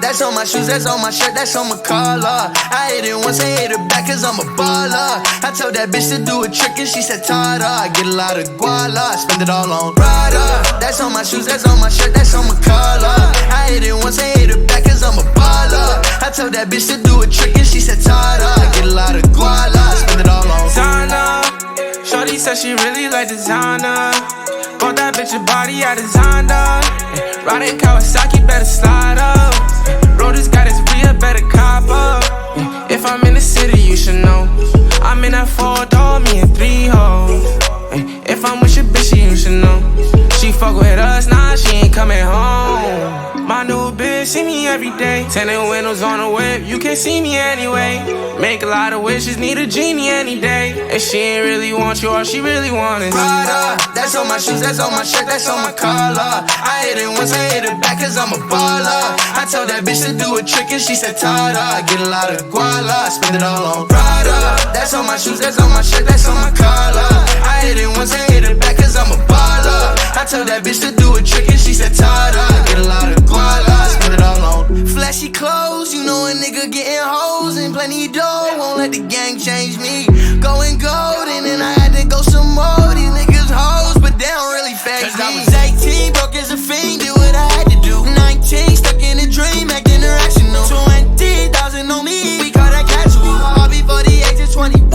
That's on my shoes, that's on my shirt, that's on my collar. I hit it once, I hit it back cause I'm a baller. I told that bitch to do a trick and she said Tada. I get a lot of guala, spend it all on Prada. That's on my shoes, that's on my shirt, that's on my collar. I hit it once, I hit it back cause I'm a baller. I told that bitch to do a trick and she said Tada. I get a lot of guala, spend it all on Zana. Shorty said she really like designer. Bought that bitch a body I designed her. Riding Kawasaki, better slide up. Rollers got his real, better cop up. If I'm in the city, you should know. I'm in that 4-door, me and 3 hoes. If I'm with your bitch, you should know. She fuck with us, nah, she ain't coming home. My new bitch see me every day. Tinted windows on the whip, you can't see me anyway. Make a lot of wishes, need a genie any day. And she ain't really want you, all she really want is Prada. That's on my shoes, that's on my shirt, that's on my collar. I hit it once, I hit it back cause I'm a baller. I told that bitch to do a trick and she said Tada. I get a lot of guala, spend it all on Prada. That's on my shoes, that's on my shirt, that's on my collar. I hit it once, I hit it back cause I'm a baller. I told that bitch to do a trick and she said Tada. I get a lot of guala, spend it all on flashy clothes. You know a nigga getting hoes and plenty dough. Won't let the gang change me. Going gold and then I had to go some more. These niggas hoes, but they don't really phase me. I was 18, broke as a fiend, did what I had to do. 19, stuck in a dream, acting irrational. 20,000 on me, we call that casual. All before the age of 21,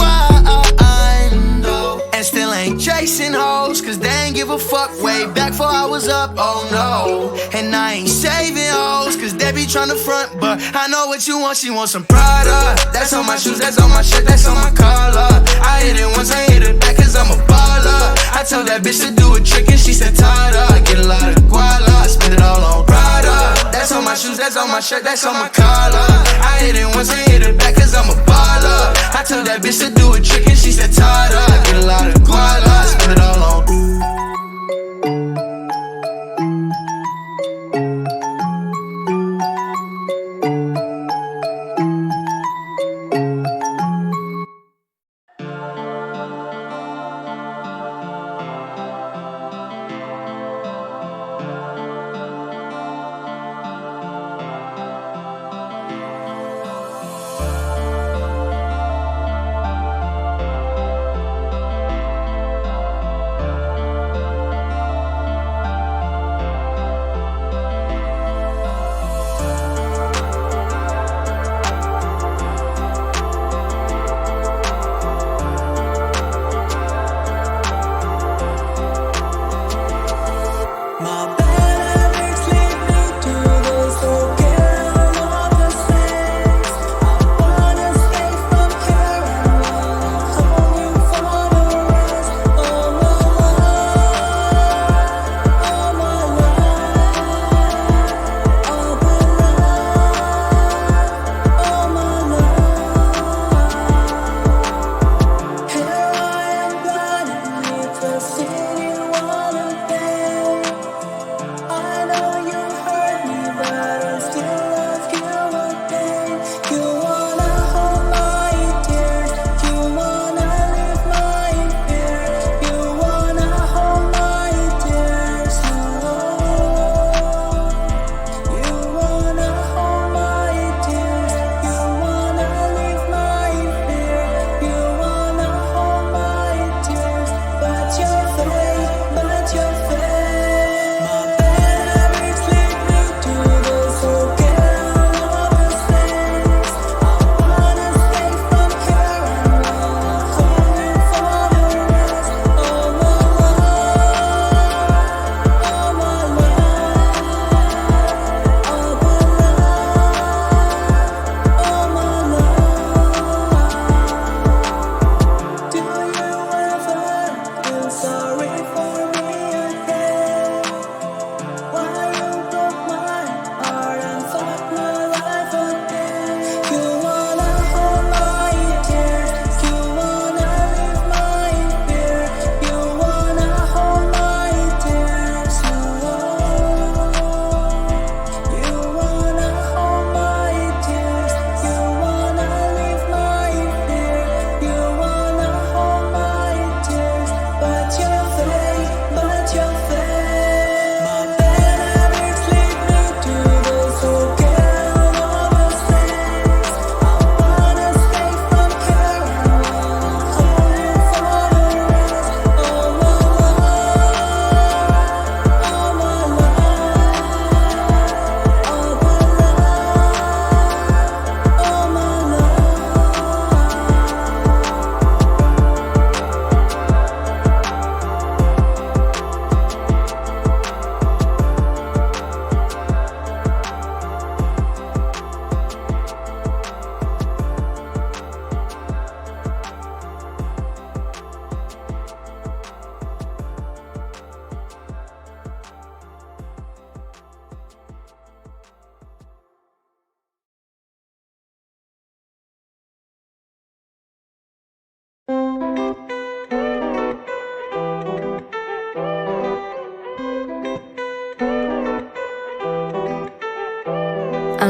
and still ain't chasing hoes, cause they ain't give a fuck way back before I was up, oh no. And I ain't saving hoes, cause they be tryna front, but I know what you want, she wants some Prada. That's on my shoes, that's on my shirt, that's on my collar. I hit it once, I hit it back cause I'm a baller. I told that bitch to do a trick and she said Tada. I get a lot of guala, spend it all on Prada. That's on my shoes, that's on my shirt, that's on my collar. I hit it once, I hit it back cause I'm a baller. I told that bitch to do a trick and she said Tada. I get a lot of guala, spend it all on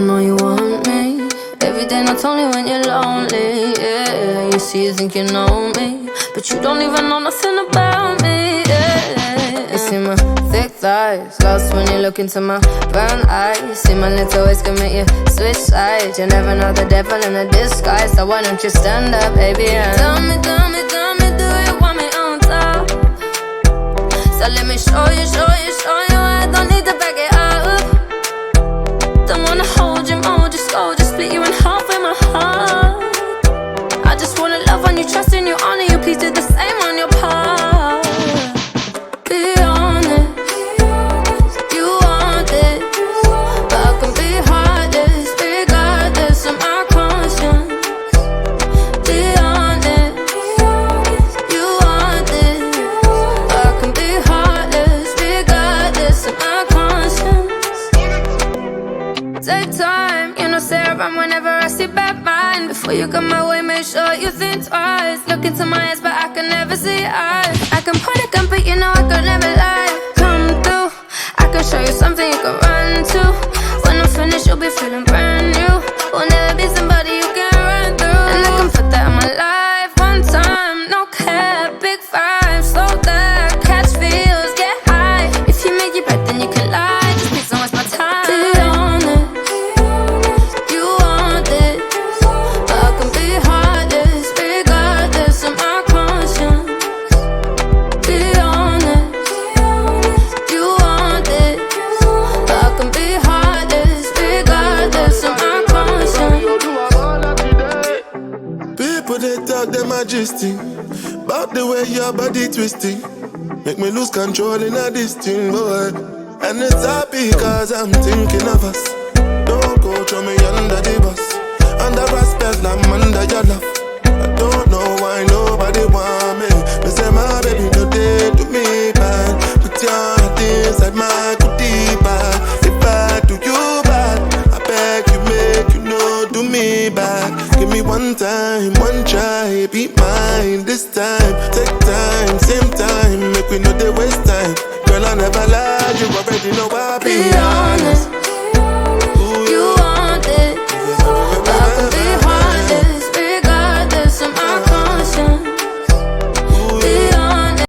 know you want me. Every day, not only when you're lonely. Yeah, you see, you think you know me, but you don't even know nothing about me. Yeah, you see my thick thighs, lost when you look into my brown eyes. See my little ways can make you switch sides. You never know the devil in a disguise, so why don't you stand up, baby? And tell me, do you want me on top? So let me show you. I don't need to back it up. Don't wanna hold you, mold you, scold you, split you in half with my heart. I just wanna love on you, trust in you, honor you. Please do the same on your part. Be honest, you want it, but I can be heartless, regardless of my conscience. Be honest, you want it, but I can be heartless, regardless of my conscience. Take time, you know, say around whenever I see bad mind. Before you come my way, make sure you think twice. Look into my eyes, but I can never see eyes. I can point a gun, but you know I could never lie. Come through, I can show you something you can run to. When I'm finished, you'll be feeling brand new. Will never be somebody you can run through. And I can put that in my life one time. No cap, big five, slow that, catch feels, get high. If you make your bet, then you can lie. Just please don't waste my time. Be honest, you want it, but I can be heartless, regardless of my conscience. Be honest, you want it, but I can be heartless, regardless of my conscience. People they talk them majesty about the way your body twisting, make me lose control in a this thing, boy. And it's happy cause I'm thinking of us. Don't go throw me under the bus. Under respect, I'm under your love. I don't know why nobody want me. Me say my baby no day to me bad. Put your heart inside my goodie bag. If I do you bad, I beg you make you know do me bad. Give me one time, one try, be mine this time. Take time, same time, make we know they waste time. Girl, I never lied, you already know why.